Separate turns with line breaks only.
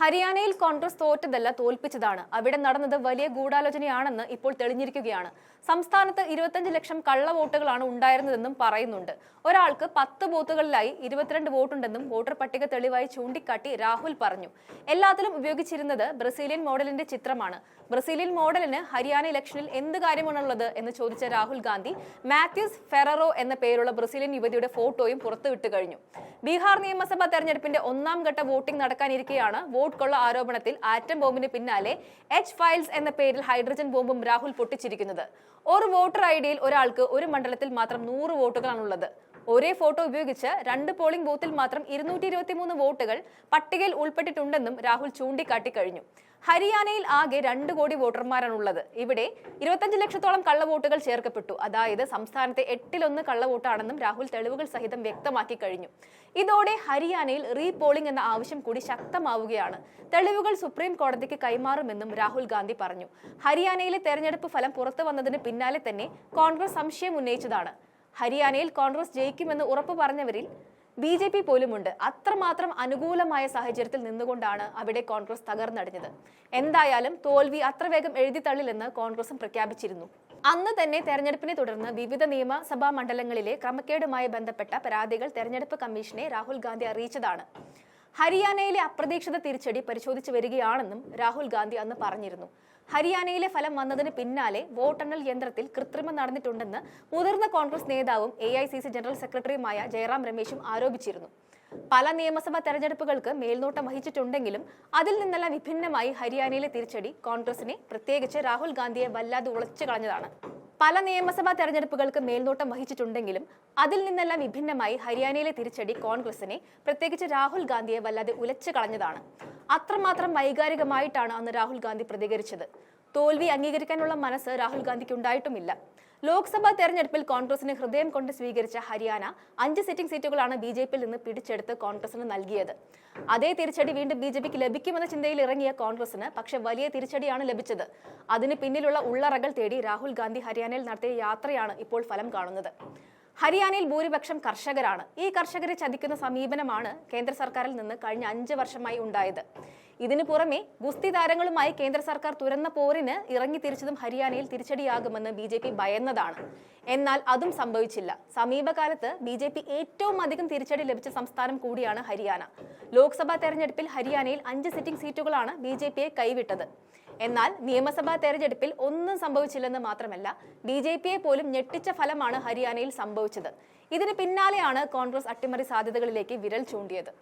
ഹരിയാനയിൽ കോൺഗ്രസ് തോറ്റതല്ല തോൽപ്പിച്ചതാണ്. അവിടെ നടന്നത് വലിയ ഗൂഢാലോചനയാണെന്ന് ഇപ്പോൾ തെളിഞ്ഞിരിക്കുകയാണ്. സംസ്ഥാനത്ത് 25 ലക്ഷം കള്ളവോട്ടുകളാണ് ഉണ്ടായിരുന്നതെന്നും പറയുന്നുണ്ട്. ഒരാൾക്ക് 10 ബൂത്തുകളിലായി 22 വോട്ടുണ്ടെന്നും വോട്ടർ പട്ടിക തെളിവായി ചൂണ്ടിക്കാട്ടി രാഹുൽ പറഞ്ഞു. എല്ലാത്തിലും ഉപയോഗിച്ചിരുന്നത് ബ്രസീലിയൻ മോഡലിന്റെ ചിത്രമാണ്. ബ്രസീലിയൻ മോഡലിന് ഹരിയാന ഇലക്ഷനിൽ എന്ത് കാര്യമാണുള്ളത് എന്ന് ചോദിച്ച രാഹുൽ ഗാന്ധി മാത്യൂസ് ഫെററോ എന്ന പേരുള്ള ബ്രസീലിയൻ യുവതിയുടെ ഫോട്ടോയും പുറത്തുവിട്ടു കഴിഞ്ഞു. ബീഹാർ നിയമസഭാ തെരഞ്ഞെടുപ്പിന്റെ 1ാം ഘട്ട വോട്ടിംഗ് നടക്കാനിരിക്കെയാണ് വോട്ട് കൊള്ള ആരോപണത്തിൽ ആറ്റം ബോംബിന് പിന്നാലെ എച്ച് ഫയൽസ് എന്ന പേരിൽ ഹൈഡ്രജൻ ബോംബും രാഹുൽ പൊട്ടിച്ചിരിക്കുന്നത്. ഒരു വോട്ടർ ഐഡിയിൽ ഒരാൾക്ക് ഒരു മണ്ഡലത്തിൽ മാത്രം 100 വോട്ടുകളാണുള്ളത്. ഒരേ ഫോട്ടോ ഉപയോഗിച്ച് 2 പോളിംഗ് ബൂത്തിൽ മാത്രം 223 വോട്ടുകൾ പട്ടികയിൽ ഉൾപ്പെട്ടിട്ടുണ്ടെന്നും രാഹുൽ ചൂണ്ടിക്കാട്ടി കഴിഞ്ഞു. ഹരിയാനയിൽ ആകെ 2 കോടി വോട്ടർമാരാണുള്ളത്. ഇവിടെ 25 ലക്ഷത്തോളം കള്ളവോട്ടുകൾ ചേർക്കപ്പെട്ടു. അതായത് സംസ്ഥാനത്തെ 8-1 കള്ളവോട്ടാണെന്നും രാഹുൽ തെളിവുകൾ സഹിതം വ്യക്തമാക്കി കഴിഞ്ഞു. ഇതോടെ ഹരിയാനയിൽ റീപോളിംഗ് എന്ന ആവശ്യം കൂടി ശക്തമാവുകയാണ്. തെളിവുകൾ സുപ്രീം കോടതിക്ക് കൈമാറുമെന്നും രാഹുൽ ഗാന്ധി പറഞ്ഞു. ഹരിയാനയിലെ തെരഞ്ഞെടുപ്പ് ഫലം പുറത്തു വന്നതിന് പിന്നാലെ തന്നെ കോൺഗ്രസ് സംശയം ഉന്നയിച്ചതാണ്. ഹരിയാനയിൽ കോൺഗ്രസ് ജയിക്കുമെന്ന് ഉറപ്പു പറഞ്ഞവരിൽ BJP പോലുമുണ്ട്. അത്രമാത്രം അനുകൂലമായ സാഹചര്യത്തിൽ നിന്നുകൊണ്ടാണ് അവിടെ കോൺഗ്രസ് തകർന്നടിഞ്ഞത്. എന്തായാലും തോൽവി അത്ര വേഗം എഴുതി തള്ളില്ലെന്ന് കോൺഗ്രസും പ്രഖ്യാപിച്ചിരുന്നു. അന്ന് തന്നെ തെരഞ്ഞെടുപ്പിനെ തുടർന്ന് വിവിധ നിയമസഭാ മണ്ഡലങ്ങളിലെ ക്രമക്കേടുമായി ബന്ധപ്പെട്ട പരാതികൾ തെരഞ്ഞെടുപ്പ് കമ്മീഷനെ രാഹുൽ ഗാന്ധി അറിയിച്ചതാണ്. ഹരിയാനയിലെ അപ്രതീക്ഷിത തിരിച്ചടി പരിശോധിച്ചു വരികയാണെന്നും രാഹുൽ ഗാന്ധി അന്ന് പറഞ്ഞിരുന്നു. ഹരിയാനയിലെ ഫലം വന്നതിന് പിന്നാലെ വോട്ടെണ്ണൽ യന്ത്രത്തിൽ കൃത്രിമം നടന്നിട്ടുണ്ടെന്ന് മുതിർന്ന കോൺഗ്രസ് നേതാവും AICC ജനറൽ സെക്രട്ടറിയുമായ ജയറാം രമേശും ആരോപിച്ചിരുന്നു. പല നിയമസഭാ തെരഞ്ഞെടുപ്പുകൾക്ക് മേൽനോട്ടം വഹിച്ചിട്ടുണ്ടെങ്കിലും അതിൽ നിന്നെല്ലാം വിഭിന്നമായി ഹരിയാനയിലെ തിരിച്ചടി കോൺഗ്രസിനെ, പ്രത്യേകിച്ച് രാഹുൽ ഗാന്ധിയെ വല്ലാതെ ഉളച്ചു കളഞ്ഞതാണ്. പല നിയമസഭാ തെരഞ്ഞെടുപ്പുകൾക്ക് മേൽനോട്ടം വഹിച്ചിട്ടുണ്ടെങ്കിലും അതിൽ നിന്നെല്ലാം വിഭിന്നമായി ഹരിയാനയിലെ തിരിച്ചടി കോൺഗ്രസിനെ, പ്രത്യേകിച്ച് രാഹുൽ ഗാന്ധിയെ വല്ലാതെ ഉലച്ചു കളഞ്ഞതാണ്. അത്രമാത്രം വൈകാരികമായിട്ടാണ് അന്ന് രാഹുൽ ഗാന്ധി പ്രതികരിച്ചത്. തോൽവി അംഗീകരിക്കാനുള്ള മനസ്സ് രാഹുൽ ഗാന്ധിക്ക് ഉണ്ടായിട്ടുമില്ല. ലോക്സഭാ തെരഞ്ഞെടുപ്പിൽ കോൺഗ്രസിന് ഹൃദയം കൊണ്ട് സ്വീകരിച്ച ഹരിയാന 5 സിറ്റിംഗ് സീറ്റുകളാണ് BJPയിൽ നിന്ന് പിടിച്ചെടുത്ത് കോൺഗ്രസിന് നൽകിയത്. അതേ തിരിച്ചടി വീണ്ടും BJPക്ക് ലഭിക്കുമെന്ന ചിന്തയിൽ ഇറങ്ങിയ കോൺഗ്രസിന് പക്ഷെ വലിയ തിരിച്ചടിയാണ് ലഭിച്ചത്. അതിന് പിന്നിലുള്ള ഉള്ളറകൾ തേടി രാഹുൽ ഗാന്ധി ഹരിയാനയിൽ നടത്തിയ യാത്രയാണ് ഇപ്പോൾ ഫലം കാണുന്നത്. ഹരിയാനയിൽ ഭൂരിപക്ഷം കർഷകരാണ്. ഈ കർഷകരെ ചതിക്കുന്ന സമീപനമാണ് കേന്ദ്ര സർക്കാരിൽ നിന്ന് കഴിഞ്ഞ 5 വർഷമായി ഉണ്ടായത്. ഇതിനു പുറമെ ഗുസ്തി താരങ്ങളുമായി കേന്ദ്ര സർക്കാർ തുറന്ന പോരിന് ഇറങ്ങി തിരിച്ചതും ഹരിയാനയിൽ തിരിച്ചടിയാകുമെന്ന് BJP ഭയന്നതാണ്. എന്നാൽ അതും സംഭവിച്ചില്ല. സമീപകാലത്ത് BJP ഏറ്റവും അധികം തിരിച്ചടി ലഭിച്ച സംസ്ഥാനം കൂടിയാണ് ഹരിയാന. ലോക്സഭാ തെരഞ്ഞെടുപ്പിൽ ഹരിയാനയിൽ 5 സിറ്റിംഗ് സീറ്റുകളാണ് BJPയെ കൈവിട്ടത്. എന്നാൽ നിയമസഭാ തെരഞ്ഞെടുപ്പിൽ ഒന്നും സംഭവിച്ചില്ലെന്ന് മാത്രമല്ല, BJPയെ പോലും ഞെട്ടിച്ച ഫലമാണ് ഹരിയാനയിൽ സംഭവിച്ചത്. ഇതിന് പിന്നാലെയാണ് കോൺഗ്രസ് അട്ടിമറി സാധ്യതകളിലേക്ക് വിരൽ ചൂണ്ടിയത്.